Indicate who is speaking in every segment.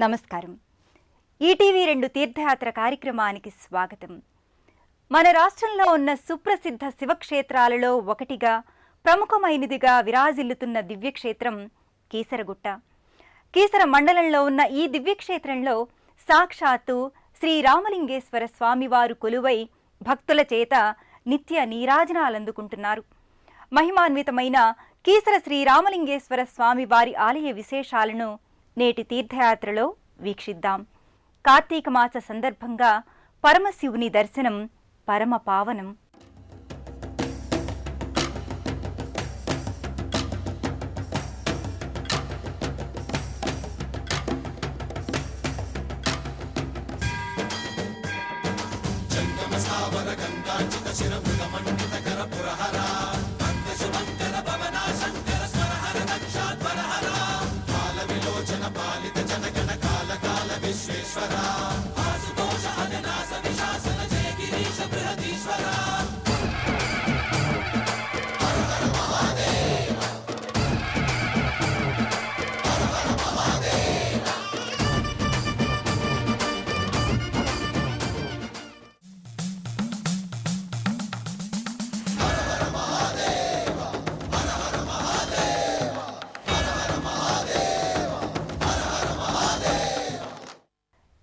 Speaker 1: నమస్కారం. ఈటీవీ 2 తీర్థయాత్ర కార్యక్రమానికి స్వాగతం. మన రాష్ట్రంలో ఉన్న సుప్రసిద్ధ శివక్షేత్రాలలో ఒకటిగా ప్రముఖమైనదిగా విరాజిల్లుతున్న దివ్యక్షేత్రం కీసరగుట్ట. కీసర మండలంలో ఉన్న ఈ దివ్యక్షేత్రంలో సాక్షాత్తు శ్రీ రామలింగేశ్వర స్వామివారు కొలువై భక్తుల చేత నిత్య నీరాజనాలందుకుంటున్నారు. మహిమాన్వితమైన కీసర శ్రీ రామలింగేశ్వర స్వామివారి ఆలయ విశేషాలను నేటి తీర్థయాత్రలో వీక్షిద్దాం. కార్తీక మాస సందర్భంగా పరమశివుని దర్శనం పరమ పావనం.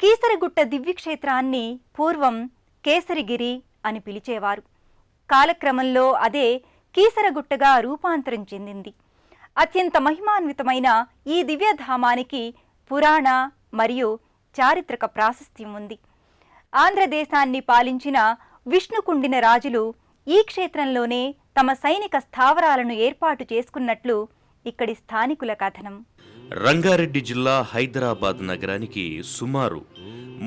Speaker 1: కీసరగుట్ట దివ్యక్షేత్రాన్ని పూర్వం కేసరిగిరి అని పిలిచేవారు. కాలక్రమంలో అదే కీసరగుట్టగా రూపాంతరం చెందింది. అత్యంత మహిమాన్వితమైన ఈ దివ్యధామానికి పురాణ మరియు చారిత్రక ప్రాశస్త్యం ఉంది. ఆంధ్రదేశాన్ని పాలించిన విష్ణుకుండిన రాజులు ఈ క్షేత్రంలోనే తమ సైనిక స్థావరాలను ఏర్పాటు చేసుకున్నట్లు ఇక్కడి స్థానికుల కథనం.
Speaker 2: రంగారెడ్డి జిల్లా హైదరాబాద్ నగరానికి సుమారు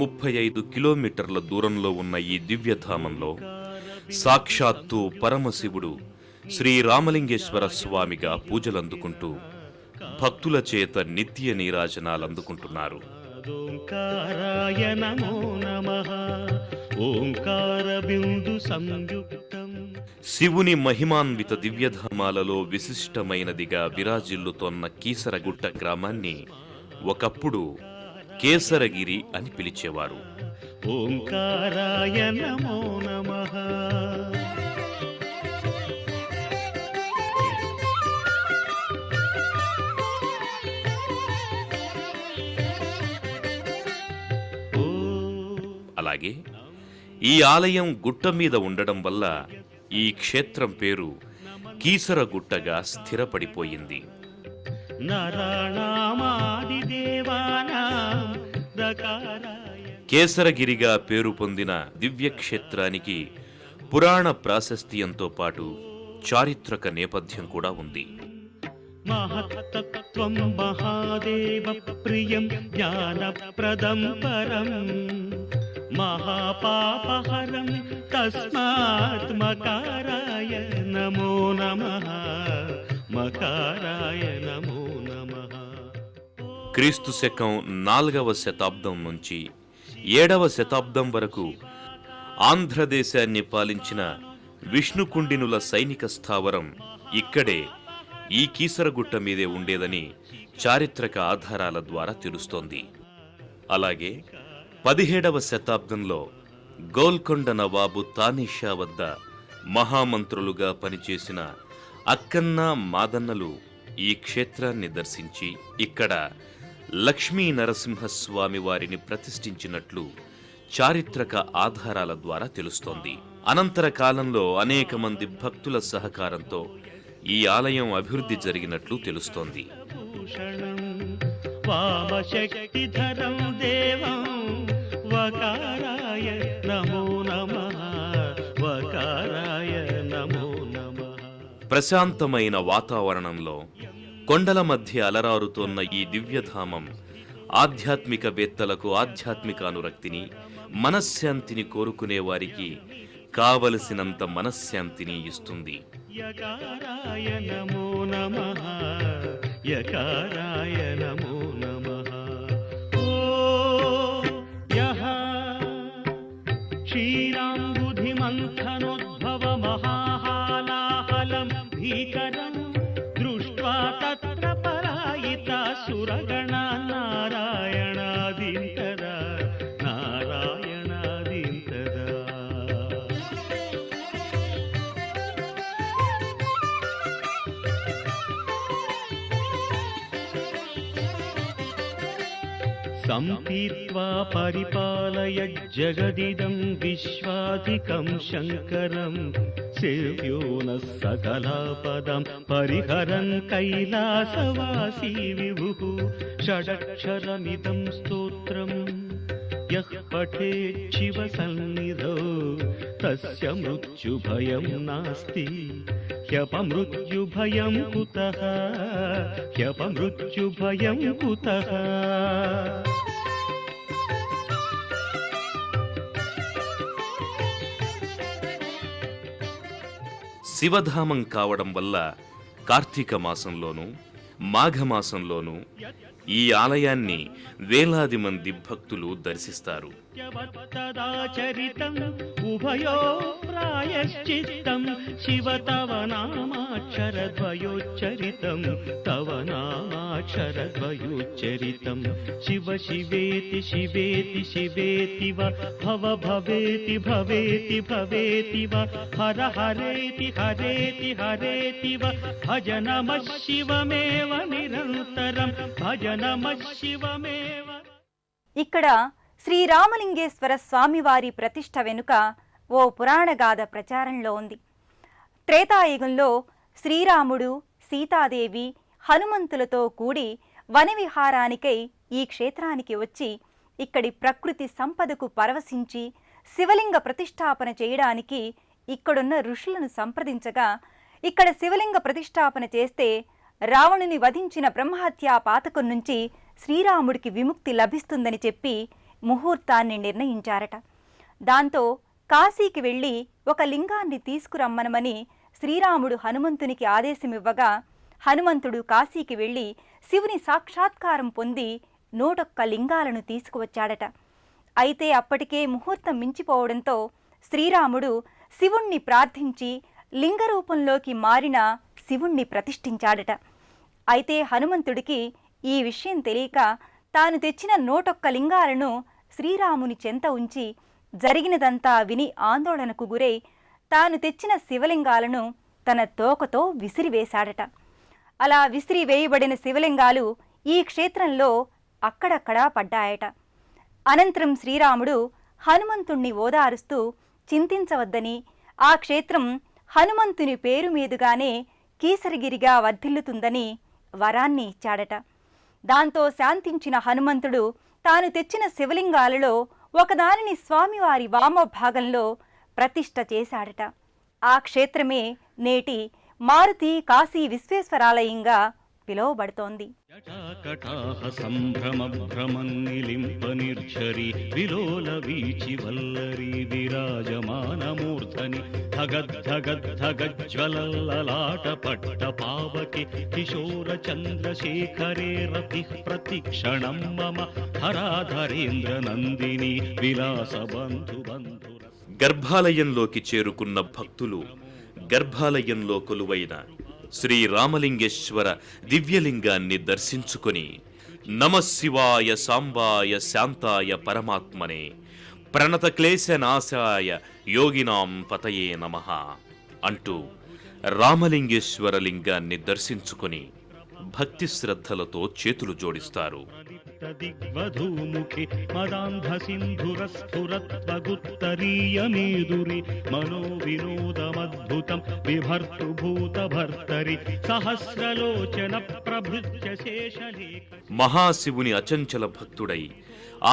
Speaker 2: 35 కిలోమీటర్ల దూరంలో ఉన్న ఈ దివ్యధామంలో సాక్షాత్తు పరమశివుడు శ్రీ రామలింగేశ్వర స్వామిగా పూజలందుకుంటూ భక్తుల చేత నిత్య నీరాజనాలందుకుంటున్నారు. శివుని మహిమాన్విత దివ్యధామాలలో విశిష్టమైనదిగా విరాజిల్లుతోన్న కీసరగుట్ట గ్రామాన్ని ఒకప్పుడు కేసరగిరి అని పిలిచేవారు.
Speaker 3: ఓంకారాయ నమో నమః.
Speaker 2: అలాగే ఈ ఆలయం గుట్ట మీద ఉండడం వల్ల ఈ క్షేత్రం పేరు కీసరగుట్టగా స్థిరపడిపోయింది. కేసరగిరిగా పేరు పొందిన దివ్యక్షేత్రానికి పురాణ ప్రాశస్త్యంతో పాటు చారిత్రక నేపథ్యం కూడా ఉంది.
Speaker 3: మహత్తత్వం మహాదేవ ప్రియం జ్ఞానప్రదం పరం మహాపాపహరం తస్మాత్ మకారాయ నమో నమః. మకారాయ నమో నమః.
Speaker 2: క్రీస్తు శకం 4వ శతాబ్దం నుంచి 7వ శతాబ్దం వరకు ఆంధ్రదేశాన్ని పాలించిన విష్ణుకుండినుల సైనిక స్థావరం ఇక్కడే ఈ కీసరగుట్ట మీదే ఉండేదని చారిత్రక ఆధారాల ద్వారా తెలుస్తోంది. అలాగే 17వ శతాబ్దంలో గోల్కొండ నవాబు తానీషా వద్ద మహామంత్రులుగా పనిచేసిన అక్కన్న మాదన్నలు ఈ క్షేత్రాన్ని దర్శించి ఇక్కడ లక్ష్మీ నరసింహస్వామి వారిని ప్రతిష్ఠించినట్లు చారిత్రక ఆధారాల ద్వారా తెలుస్తోంది. అనంతర కాలంలో అనేక మంది భక్తుల సహకారంతో ఈ ఆలయం అభివృద్ధి జరిగినట్లు తెలుస్తోంది.
Speaker 3: వామశక్తిధరం దేవం వకారాయ నమో నమః. వకారాయ నమో నమః.
Speaker 2: ప్రశాంతమైన వాతావరణంలో కొండల మధ్య అలరారుతోన్న ఈ దివ్యధామం ఆధ్యాత్మికవేత్తలకు ఆధ్యాత్మిక అనురక్తిని, మనశ్శాంతిని కోరుకునే వారికి కావలసినంత మనశ్శాంతిని ఇస్తుంది.
Speaker 3: యకారాయ నమో నమః. యకారాయ నమో నమః. యః క్షీరాంబుధిమంథనోద్భవ మహాహాలాహలం భీకరం దృష్ట్వా తత్ర పరాయితా సురగణా నారాయణ सम्पीत्वा परिपालय जगदिदं विश्वाधिकं शङ्करं सेव्यो नः सकलापदं परिहरन् कैलासवासी विभुः षडक्षरमिदं स्तोत्रम् यः पठेत् शिवसन्निधौ तस्य मृत्युभयं नास्ति ह्यपमृत्युभयं कुतः ह्यपमृत्युभयं कुतः
Speaker 2: శివధామం కావడం వల్ల కార్తీక మాసంలోనూ మాఘమాసంలోనూ ఈ ఆలయాన్ని వేలాది మంది భక్తులు దర్శిస్తారు.
Speaker 3: చరితం ఉభయో ప్రాయశ్చిత్తం శివ తవ నామాక్షరద్వయోచ్చరితం తవ నామాక్షరద్వయోచ్చరితం శివ శివేతి శివేతి శివేతివ భవ భవేతి భవేతి భవేతివ హర హరేతి హరేతి హరేతివ భజ నమః శివమేవ నిరంతరం భజ నమః శివమేవ.
Speaker 1: ఇక్కడ శ్రీరామలింగేశ్వర స్వామివారి ప్రతిష్ఠ వెనుక ఓ పురాణగాథ ప్రచారంలో ఉంది. త్రేతాయుగంలో శ్రీరాముడు, సీతాదేవి, హనుమంతులతో కూడి వనవిహారానికై ఈ క్షేత్రానికి వచ్చి ఇక్కడి ప్రకృతి సంపదకు పరవశించి శివలింగ ప్రతిష్టాపన చేయడానికి ఇక్కడున్న ఋషులను సంప్రదించగా, ఇక్కడ శివలింగ ప్రతిష్టాపన చేస్తే రావణుని వధించిన బ్రహ్మహత్యా పాతకం నుంచి శ్రీరాముడికి విముక్తి లభిస్తుందని చెప్పి ముహూర్తాన్ని నిర్ణయించారట. దాంతో కాశీకి వెళ్ళి ఒక లింగాన్ని తీసుకురమ్మనమని శ్రీరాముడు హనుమంతునికి ఆదేశమివ్వగా, హనుమంతుడు కాశీకి వెళ్ళి శివుని సాక్షాత్కారం పొంది 101 లింగాలను తీసుకువచ్చాడట. అయితే అప్పటికే ముహూర్తం మించిపోవడంతో శ్రీరాముడు శివుణ్ణి ప్రార్థించి లింగ రూపంలోకి మారిన శివుణ్ణి ప్రతిష్ఠించాడట. అయితే హనుమంతుడికి ఈ విషయం తెలియక తాను తెచ్చిన 101 లింగాలను శ్రీరాముని చెంత ఉంచి జరిగినదంతా విని ఆందోళనకు గురై తాను తెచ్చిన శివలింగాలను తన తోకతో విసిరివేశాడట. అలా విసిరివేయబడిన శివలింగాలు ఈ క్షేత్రంలో అక్కడక్కడా పడ్డాయట. అనంతరం శ్రీరాముడు హనుమంతుణ్ణి ఓదారుస్తూ చింతించవద్దని, ఆ క్షేత్రం హనుమంతుని పేరు మీదుగానే కీసరగిరిగా వర్ధిల్లుతుందని వరాన్ని ఇచ్చాడట. దాంతో శాంతించిన హనుమంతుడు తాను తెచ్చిన శివలింగాలలో ఒకదానిని స్వామివారి వామభాగంలో ప్రతిష్ఠ చేశాడట. ఆ క్షేత్రమే నేటి మారుతి కాశీ విశ్వేశ్వరాలయంగా పిలువబడుతోంది.
Speaker 3: జటాకటాహ సంభ్రమ భ్రమన్నిలింప నిర్ఝరి విలోల వీచి వల్లరి విరాజమానమూర్ధని ధగద్ధగద్ధగజ్వలల్లలాట పట్ట పావకి కిశోర చంద్రశేఖరే రతి ప్రతిక్షణం మమ హరాధరేంద్ర నందిని విలాస బంధు బంధు.
Speaker 2: గర్భాలయంలోకి చేరుకున్న భక్తులు గర్భాలయంలో కొలువైన శ్రీ రామలింగేశ్వర దివ్యలింగాన్ని దర్శించుకొని నమశివాయ సాంబాయ శాంతాయ పరమాత్మనే ప్రణత క్లేశనాశాయ యోగినాం పతయే నమః అంటూ రామలింగేశ్వర లింగాన్ని దర్శించుకొని భక్తి శ్రద్ధలతో చేతులు జోడిస్తారు.
Speaker 3: దిగ్వధూముఖి మదాంధ సింధురస్ఫురత్వగుత్తరీయమేదురి మనో వినోదమద్భుతం విభర్తృభూత భర్తరి సహస్రలోచన ప్రభృత్య శేషలేఖ.
Speaker 2: మహాశివుని అచంచల భక్తుడై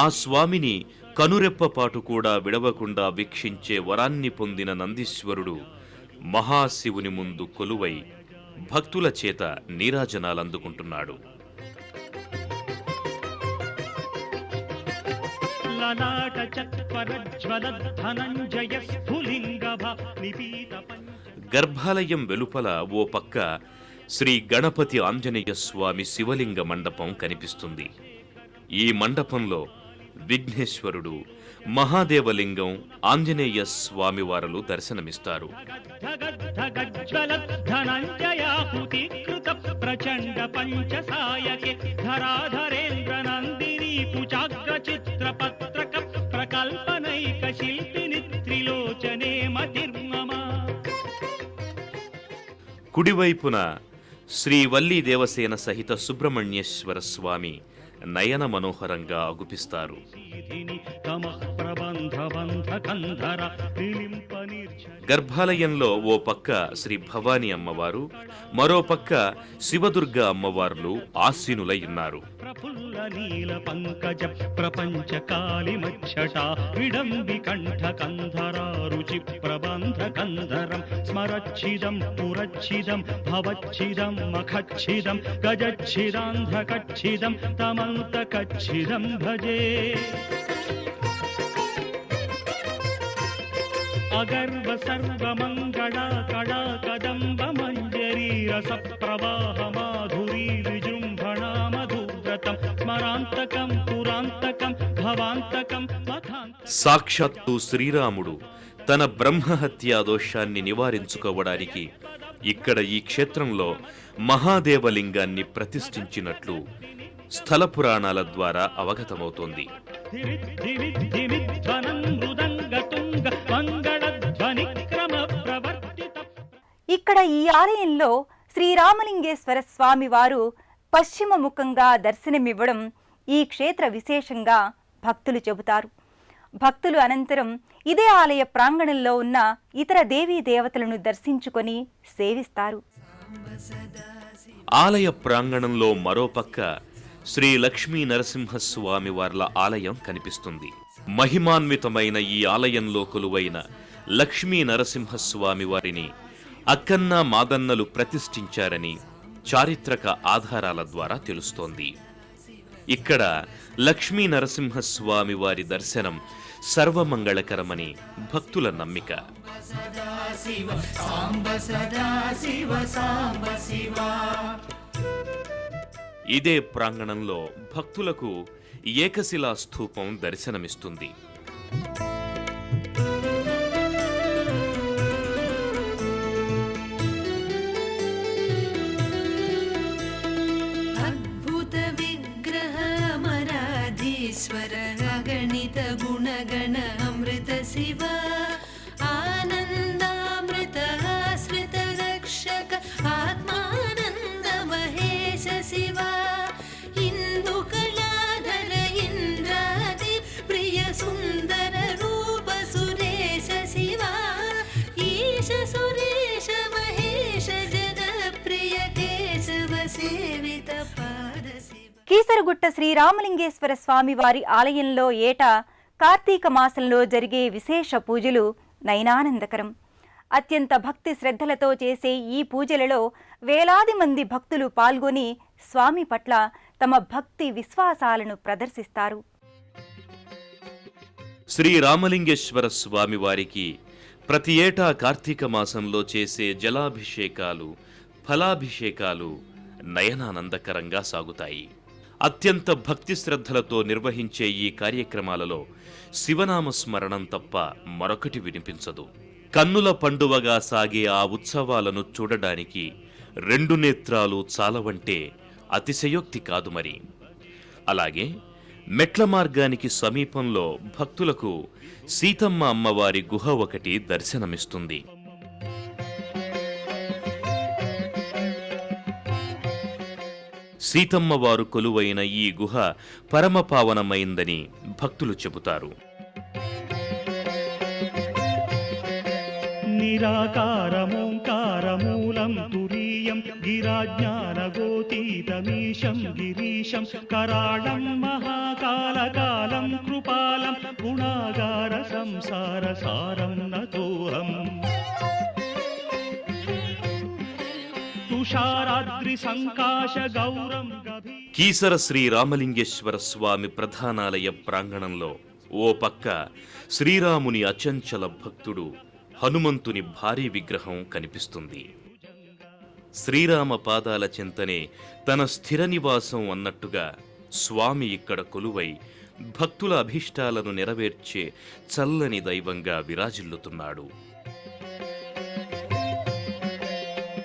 Speaker 2: ఆ స్వామిని కనురెప్పపాటు కూడా విడవకుండా వీక్షించే వరాన్ని పొందిన నందీశ్వరుడు మహాశివుని ముందు కొలువై భక్తుల చేత నీరాజనాలందుకుంటున్నాడు.
Speaker 3: లలాట చత్వరజ్వల ధనంజయ స్ఫులింగభ నిపీత.
Speaker 2: గర్భాలయం వెలుపల ఓ పక్క శ్రీ గణపతి ఆంజనేయ స్వామి శివలింగ మండపం కనిపిస్తుంది. ఈ మండపంలో విఘ్నేశ్వరుడు, మహాదేవలింగం, ఆంజనేయ స్వామి వారలు దర్శనమిస్తారు.
Speaker 3: ప్రచండ పంచసాయకే ధరాధరేంద్ర నందిని కుచాగ్ర చిత్ర పత్రక ప్రకల్పనైక శిల్పిని త్రిలోచనే మతిర్మమ.
Speaker 2: కుడివైపున శ్రీ వల్లీ దేవసేన సహిత సుబ్రహ్మణ్యేశ్వర స్వామి నయన మనోహరంగా అగుపిస్తారు. గర్భాలయంలో ఓ పక్క శ్రీ భవానీ అమ్మవారు, మరో పక్క శివదుర్గ అమ్మవార్లు ఆసీనులై ఉన్నారు.
Speaker 3: ప్రఫుల్ల నీల పంకజ ప్రపంచ కాళిమచ్చటా విడంబి కంఠ కంధరా రుచి ప్రబంధ కంధరం స్మరచ్చిదం పురచ్చిదం భవచ్చిదం మఖచ్చిదం గజచ్చిదాంధ్రకచ్చిదం తమంతకచ్చిదం భజే. అగర్వ సర్వమంగళ కళా కదంబ మంజరీ రస ప్రవాహ మాధురీ విజృంభణా మధువ్రతం స్మరాంతకం పురాంతకం భవాంతకం మఖాంతకం.
Speaker 2: సాక్షాత్తు శ్రీరాముడు తన బ్రహ్మహత్యా దోషాన్ని నివారించుకోవడానికి ఇక్కడ ఈ క్షేత్రంలో మహాదేవలింగాన్ని ప్రతిష్ఠించినట్లు స్థల పురాణాల ద్వారా అవగతమవుతోంది.
Speaker 1: ఇక్కడ ఈ ఆలయంలో శ్రీరామలింగేశ్వర స్వామి వారు పశ్చిమ ముఖంగా దర్శనమివ్వడం ఈ క్షేత్ర విశేషంగా భక్తులు చెబుతారు. భక్తులు అనంతరం ఇదే ఆలయ ప్రాంగణంలో ఉన్న ఇతర దేవీ దేవతలను దర్శించుకొని సేవిస్తారు.
Speaker 2: ఆలయ ప్రాంగణంలో మరోపక్క శ్రీ లక్ష్మీ నరసింహస్వామి వార్ల ఆలయం కనిపిస్తుంది. మహిమాన్వితమైన ఈ ఆలయంలో కొలువైన లక్ష్మీ నరసింహస్వామి వారిని అక్కన్న మాదన్నలు ప్రతిష్ఠించారని చారిత్రక ఆధారాల ద్వారా తెలుస్తోంది. ఇక్కడ లక్ష్మీ నరసింహస్వామి వారి దర్శనం సర్వమంగళకరమని భక్తుల నమ్మిక. ఇదే ప్రాంగణంలో భక్తులకు ఏకశిలా స్థూపం దర్శనమిస్తుంది.
Speaker 4: గణిత గుణగణ అమృత శివ ఆనందామృత ఆశ్రిత రక్షక ఆత్మానంద మహేశ శివ ఇందు కళాధర ఇంద్రాది ప్రియ సుందర రూప సురేశ శివ ఈశ సురేశ మహేశ జన ప్రియ కేశవ సేవిత పాద శివ.
Speaker 1: కీసరగుట్ట శ్రీరామలింగేశ్వర స్వామి వారి ఆలయంలో ఏటా కార్తీక మాసంలో జరిగే విశేష పూజలు నయనానందకరం. అత్యంత భక్తి శ్రద్ధలతో చేసే ఈ పూజలలో వేలాది మంది భక్తులు పాల్గొని స్వామి పట్ల తమ భక్తి విశ్వాసాలను ప్రదర్శిస్తారు.
Speaker 2: శ్రీరామలింగేశ్వర స్వామి వారికి ప్రతి ఏటా కార్తీక మాసంలో చేసే జలాభిషేకాలు, ఫలాభిషేకాలు నయనానందకరంగా సాగుతాయి. అత్యంత భక్తి శ్రద్ధలతో నిర్వహించే ఈ కార్యక్రమాలలో శివనామ స్మరణం తప్ప మరొకటి వినిపించదు. కన్నుల పండువగా సాగే ఆ ఉత్సవాలను చూడడానికి 2 నేత్రాలు చాలవంటే అతిశయోక్తి కాదు మరి. అలాగే మెట్ల మార్గానికి సమీపంలో భక్తులకు సీతమ్మ అమ్మవారి గుహ ఒకటి దర్శనమిస్తుంది. సీతమ్మ వారు కొలువైన ఈ గుహ పరమపావనమైందని భక్తులు చెబుతారు.
Speaker 3: నిరాకారమోంకారమూలం తురీయం గిరాజ్ఞానగోతీతమీశం గిరీశం కరాళం మహాకాలకాలం కృపాలం గుణాగార సంసార సారం నతోహం.
Speaker 2: కీసర శ్రీరామలింగేశ్వర స్వామి ప్రధానాలయ ప్రాంగణంలో ఓ పక్క శ్రీరాముని అచంచల భక్తుడు హనుమంతుని భారీ విగ్రహం కనిపిస్తుంది. శ్రీరామ పాదాల చెంతనే తన స్థిర నివాసం అన్నట్టుగా స్వామి ఇక్కడ కొలువై భక్తుల అభిష్టాలను నెరవేర్చే చల్లని దైవంగా విరాజిల్లుతున్నాడు.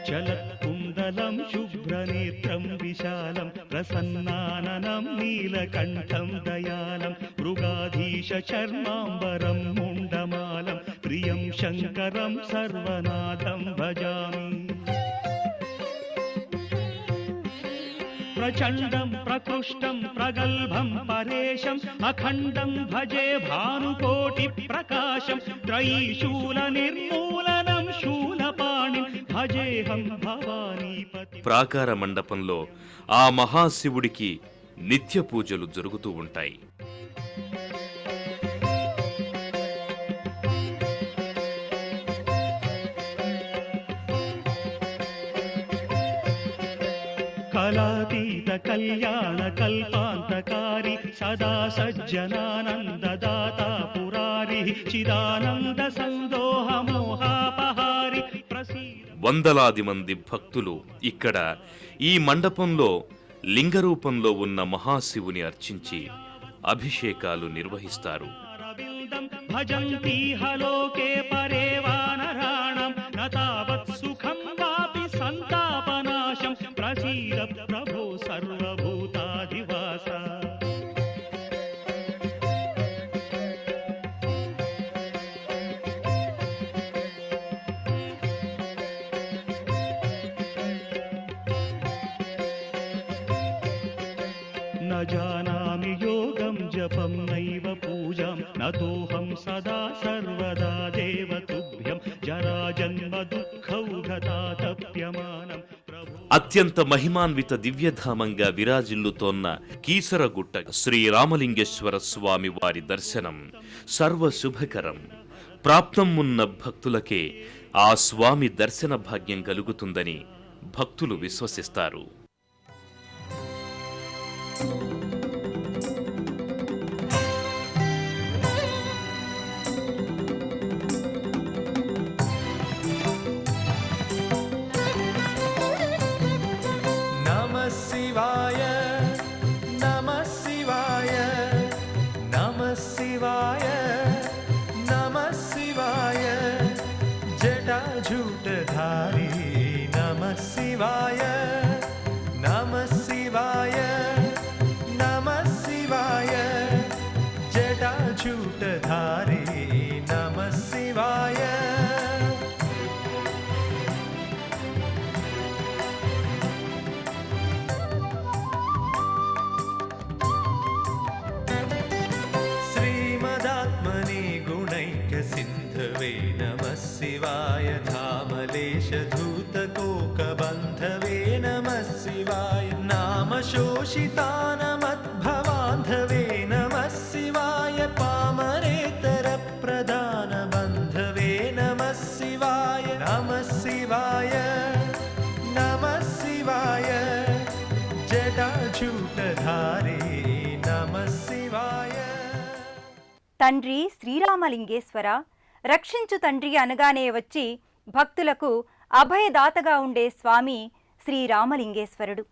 Speaker 3: చలత్కుండలం శుభ్రనేత్రం విశాలం ప్రసన్నాననం నీలకంఠం దయాలం మృగాధీశ చర్మాంబరం ముండమాలం ప్రియం శంకరం సర్వనాథం భజామి. ప్రచण्डं प्रकृष्टं प्रगल्भं परेशम् अखण्डं भजे भानुकोटिप्रकाशं त्रयीशूलनिर्मूलनं शूलपाणिं भजेऽहं भवानीपति.
Speaker 2: ప్రాకార మండపంలో ఆ మహాశివుడికి నిత్య పూజలు జరుగుతూ ఉంటాయి.
Speaker 3: కళాతీత కళ్యాణ కల్పాంతకారి సదా సజ్జనానందదాత పురారి చిదానంద సందోహ మోహాపహారి ప్రసీద.
Speaker 2: వందలాది మంది భక్తులు ఇక్కడ ఈ మండపంలో లింగరూపంలో ఉన్న మహాశివుని అర్చించి అభిషేకాలు నిర్వహిస్తారు.
Speaker 3: అరవిందం భజంతీహ లోకే పరే వానరాణం న తావత్ సుఖం వాపి సంతాపనాశం ప్రసీద ప్రభో సర్వభూతాధివాస. न जानामि योगं जपं नैव पूजां नतोऽहं सदा सर्वदा देवतुभ्यं जराजन्म दुःखौघतातप्यमानं प्रभो.
Speaker 2: అత్యంత మహిమాన్విత దివ్యధామంగా విరాజిల్లుతోన్న కీసరగుట్ట శ్రీరామలింగేశ్వర స్వామి వారి దర్శనం సర్వశుభకరం. ప్రాప్తం ఉన్న భక్తులకే ఆ స్వామి దర్శన భాగ్యం కలుగుతుందని భక్తులు విశ్వసిస్తారు.
Speaker 5: शिवाय नमः शिवाय नमः शिवाय नमः शिवाय जटाजूटधारी नमः शिवाय नमः शिवाय नमः शिवाय जटाजूटधारी नमः शिवाय. सिंधवे नमः शिवाय धामलेशधूतकोकबन्धवे नमः शिवाय नामशोषितानमद्भवान्धवे नमः शिवाय पामरेतरप्रदानबन्धवे नमः शिवाय नमः शिवाय नमः शिवाय जटाजूटधारी नमः शिवाय.
Speaker 1: తండ్రి శ్రీరామలింగేశ్వర, రక్షించు తండ్రి అనగానే వచ్చి భక్తులకు అభయదాతగా ఉండే స్వామి శ్రీరామలింగేశ్వరుడు.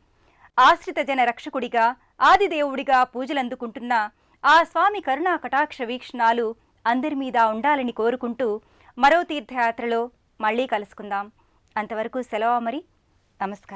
Speaker 1: ఆశ్రిత జన రక్షకుడిగా, ఆదిదేవుడిగా పూజలందుకుంటున్న ఆ స్వామి కరుణా కటాక్ష వీక్షణాలు అందరి మీద ఉండాలని కోరుకుంటూ మరో తీర్థయాత్రలో మళ్ళీ కలుసుకుందాం. అంతవరకు సెలవు మరి. నమస్కారం.